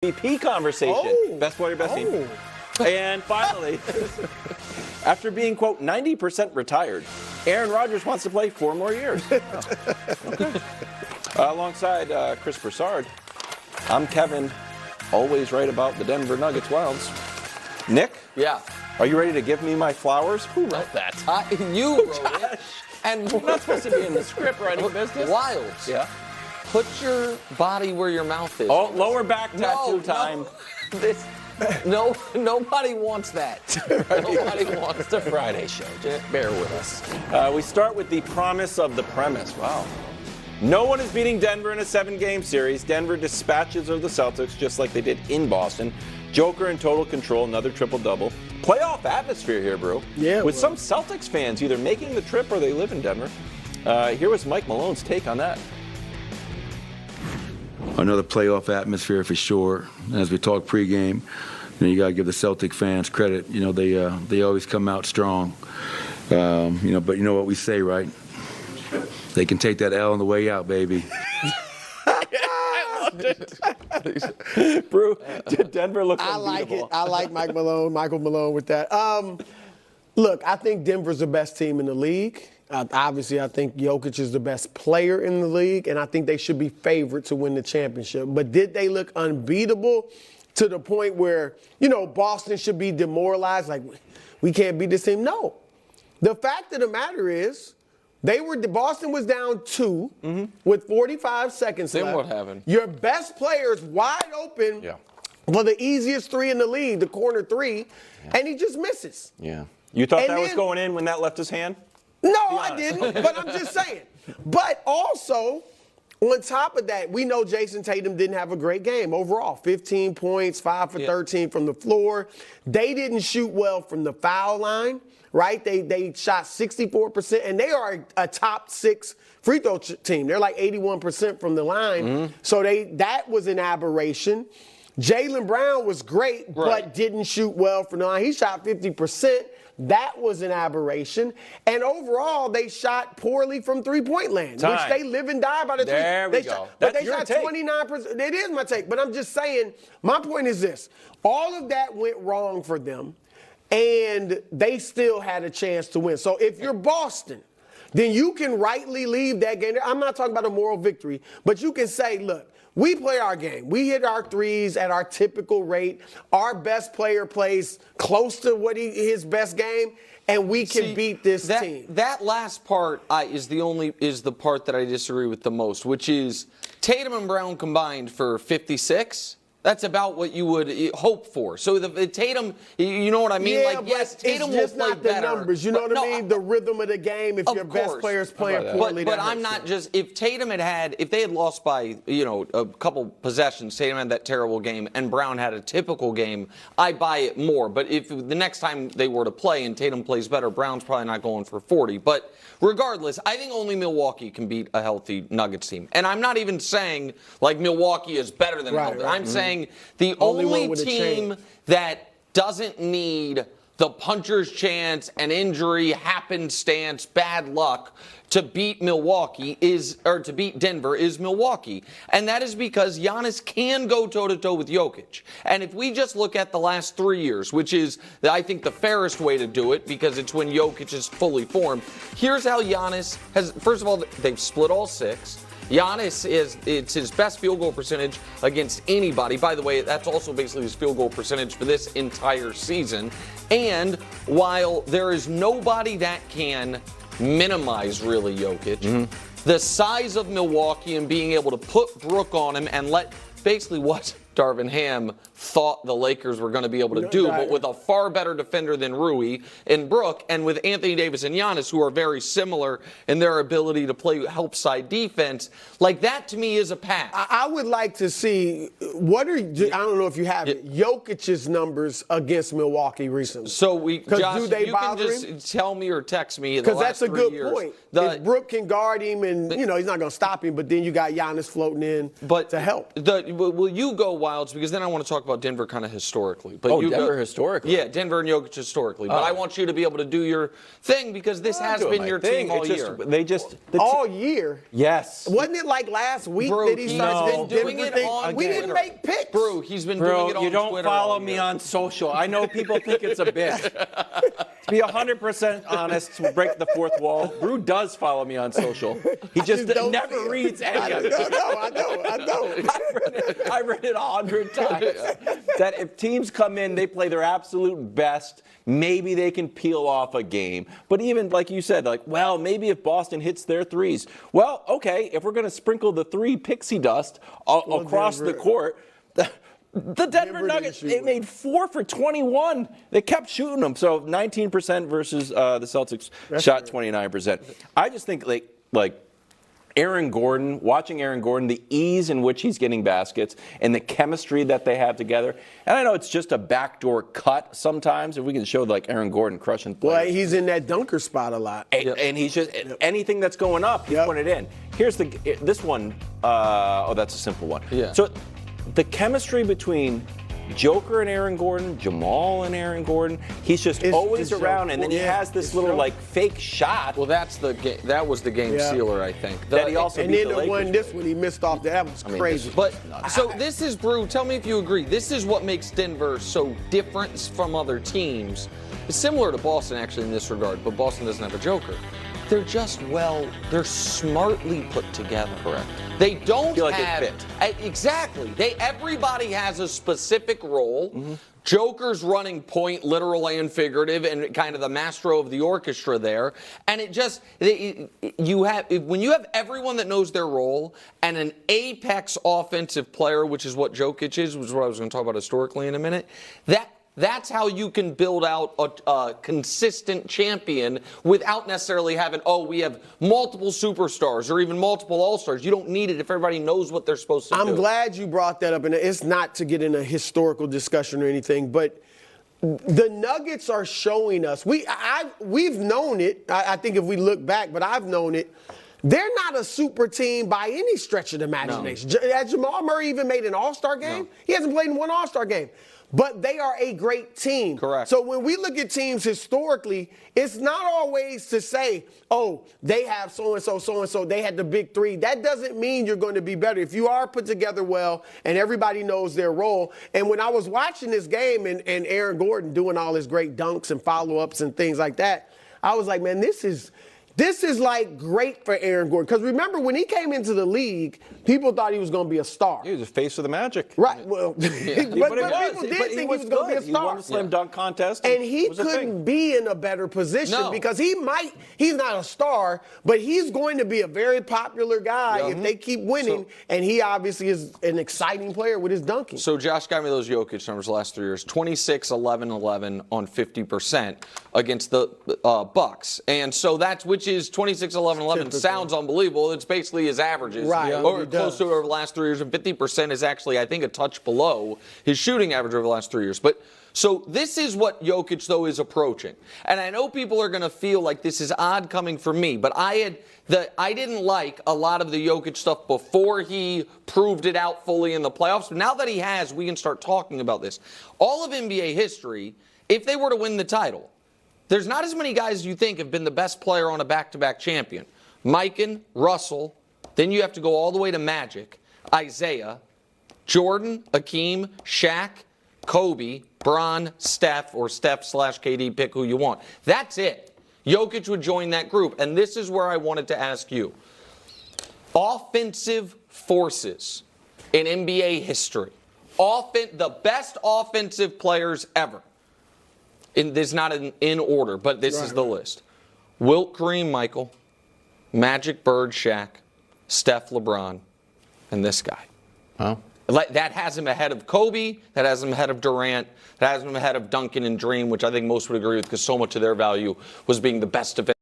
MVP conversation. Oh. Best player, best team. And finally, after being, quote, 90% retired, Aaron Rodgers wants to play 4 more years. Okay. Alongside Chris Broussard, I'm Kevin, always right about the Denver Nuggets Wilds. Nick? Yeah. Are you ready to give me my flowers? Who wrote that? You wrote it. And We're not supposed to be in the script writing business. Wilds. Yeah. Put your body where your mouth is. Oh, lower back tattoo time. Nobody wants that. Nobody wants the Friday show. Just bear with us. We start with the promise of the premise. Wow. No one is beating Denver in a 7-game series. Denver dispatches of the Celtics just like they did in Boston. Joker in total control, another triple-double. Playoff atmosphere here, bro. Yeah. With some Celtics fans either making the trip or they live in Denver. Here was Mike Malone's take on that. Another playoff atmosphere for sure. As we talk pregame, you got to give the Celtic fans credit. They always come out strong. But you know what we say, right? They can take that L on the way out, baby. I loved it. Brew, Denver looks I like it. unbeatable. I like Michael Malone with that. Look, I think Denver's the best team in the league. Obviously, I think Jokic is the best player in the league, and I think they should be favored to win the championship. But did they look unbeatable to the point where, Boston should be demoralized, like, we can't beat this team? No. The fact of the matter is, Boston was down 2 with 45 seconds left. Then what happened? Your best player is wide open for the easiest 3 in the league, the corner 3, and he just misses. Yeah. You thought And that was then- going in when that left his hand? No, I didn't, but I'm just saying. But also, on top of that, we know Jason Tatum didn't have a great game overall. 15 points, 5 for 13 from the floor. They didn't shoot well from the foul line, right? They shot 64%, and they are a top 6 free throw team. They're like 81% from the line. So that was an aberration. Jaylen Brown was great, but didn't shoot well from the line. He shot 50%. That was an aberration. And overall, they shot poorly from three-point land, which they live and die by the three. There we go. But That's they shot 29%. It is my take. But I'm just saying, my point is this. All of that went wrong for them, and they still had a chance to win. So if you're Boston, then you can rightly leave that game. I'm not talking about a moral victory, but you can say, look, we play our game. We hit our threes at our typical rate. Our best player plays close to his best game, and we can beat this team. That last part is the part that I disagree with the most, which is Tatum and Brown combined for 56. That's about what you would hope for. So the Tatum, you know what I mean? Yeah, like, yes, Tatum it's just will play not the better. numbers. You know what I mean? The rhythm of the game. If your best player's playing poorly, but I'm not just. If Tatum if they had lost by a couple possessions, Tatum had that terrible game, and Brown had a typical game, I buy it more. But if the next time they were to play and Tatum plays better, Brown's probably not going for 40. But regardless, I think only Milwaukee can beat a healthy Nuggets team, and I'm not even saying like Milwaukee is better than healthy. I'm saying the only team that doesn't need the puncher's chance, an injury, happenstance, bad luck to beat to beat Denver is Milwaukee. And that is because Giannis can go toe-to-toe with Jokic. And if we just look at the last 3 years, which is, I think, the fairest way to do it because it's when Jokic is fully formed, here's how Giannis has, first of all, they've split all 6. Giannis it's his best field goal percentage against anybody. By the way, that's also basically his field goal percentage for this entire season. And while there is nobody that can minimize really Jokic, the size of Milwaukee and being able to put Brook on him and let basically what Darvin Ham thought the Lakers were going to be able to do, but with a far better defender than Rui and Brook, and with Anthony Davis and Giannis, who are very similar in their ability to play help side defense, like that to me is a pass. I would like to see I don't know if you have it, Jokic's numbers against Milwaukee recently. So Josh, do they you bother can just him? tell me or text me Because that's a good point. The, if Brook can guard him and, he's not going to stop him, but then you got Giannis floating in to help. Will you go Wilds because then I want to talk about Denver kind of historically. But Oh, Denver historically? Yeah, Denver and Jokic historically. But I want you to be able to do your thing because this has been your team all year. All year? Yes. Wasn't it like last week Bro, that he started he's this been doing Denver it thing? on We Twitter. didn't make picks. Bro, he's been doing it on Twitter. You don't follow all me year. on social. I know people think it's a bit. To be 100% honest, to break the fourth wall, Brew does follow me on social. He just don't never see it. reads any of it. I know. I've read it 100 times. That if teams come in, they play their absolute best. Maybe they can peel off a game. But even like you said, like, well, maybe if Boston hits their threes. Well, okay, if we're going to sprinkle the three pixie dust across the court, the Denver Nuggets, they made 4 for 21. They kept shooting them. So 19% versus the Celtics shot 29%. I just think like Aaron Gordon, watching Aaron Gordon, the ease in which he's getting baskets and the chemistry that they have together. And I know it's just a backdoor cut sometimes. If we can show like Aaron Gordon crushing players. Well, he's in that dunker spot a lot. And he's just anything that's going up, he's putting it in. Here's this one. That's a simple one. Yeah. So the chemistry between Joker and Aaron Gordon, Jamal and Aaron Gordon, he's just always around, and then he has this little like fake shot. Well, that was the game sealer, I think. That he also and beat then the Lakers one, this one, he missed off. That was crazy. But so this is Brew. Tell me if you agree. This is what makes Denver so different from other teams. It's similar to Boston actually in this regard, but Boston doesn't have a Joker. They're just they're smartly put together. Correct. They don't feel like have it fit. Exactly. Everybody has a specific role. Mm-hmm. Joker's running point, literal and figurative, and kind of the maestro of the orchestra there. And it just when you have everyone that knows their role and an apex offensive player, which is what Jokic is, which is what I was going to talk about historically in a minute. That's how you can build out a consistent champion without necessarily having, we have multiple superstars or even multiple all-stars. You don't need it if everybody knows what they're supposed to do. I'm glad you brought that up, and it's not to get in a historical discussion or anything, but the Nuggets are showing us. We've known it. I think if we look back, but I've known it. They're not a super team by any stretch of the imagination. No. Has Jamal Murray even made an All-Star game? No. He hasn't played in one All-Star game. But they are a great team. Correct. So when we look at teams historically, it's not always to say, they have so-and-so, they had the big three. That doesn't mean you're going to be better. If you are put together well and everybody knows their role. And when I was watching this game and Aaron Gordon doing all his great dunks and follow-ups and things like that, I was like, man, this is like great for Aaron Gordon. Because remember, when he came into the league, people thought he was going to be a star. He was the face of the Magic. Right. Well, but people did think he was going to be a star. He won the slam dunk contest. And he couldn't be in a better position because he's not a star, but he's going to be a very popular guy if they keep winning. And he obviously is an exciting player with his dunking. So Josh got me those Jokic numbers the last 3 years. 26, 11, 11 on 50% against the Bucks. And so which is 26, 11, 11 sounds unbelievable. It's basically his averages. Right. Or close to it over the last 3 years. And 50% is actually, I think, a touch below his shooting average over the last 3 years. But so this is what Jokic, though, is approaching. And I know people are going to feel like this is odd coming from me, but I didn't like a lot of the Jokic stuff before he proved it out fully in the playoffs. But now that he has, we can start talking about this. All of NBA history, if they were to win the title, there's not as many guys you think have been the best player on a back-to-back champion. Mikan, Russell, then you have to go all the way to Magic, Isaiah, Jordan, Akeem, Shaq, Kobe, Bron, Steph, or Steph/KD, pick who you want. That's it. Jokic would join that group. And this is where I wanted to ask you. Offensive forces in NBA history. The best offensive players ever. This is not in order, but this is the list. Wilt, Kareem, Michael, Magic, Bird, Shaq, Steph, LeBron, and this guy. Wow. That has him ahead of Kobe. That has him ahead of Durant. That has him ahead of Duncan and Dream, which I think most would agree with because so much of their value was being the best defense.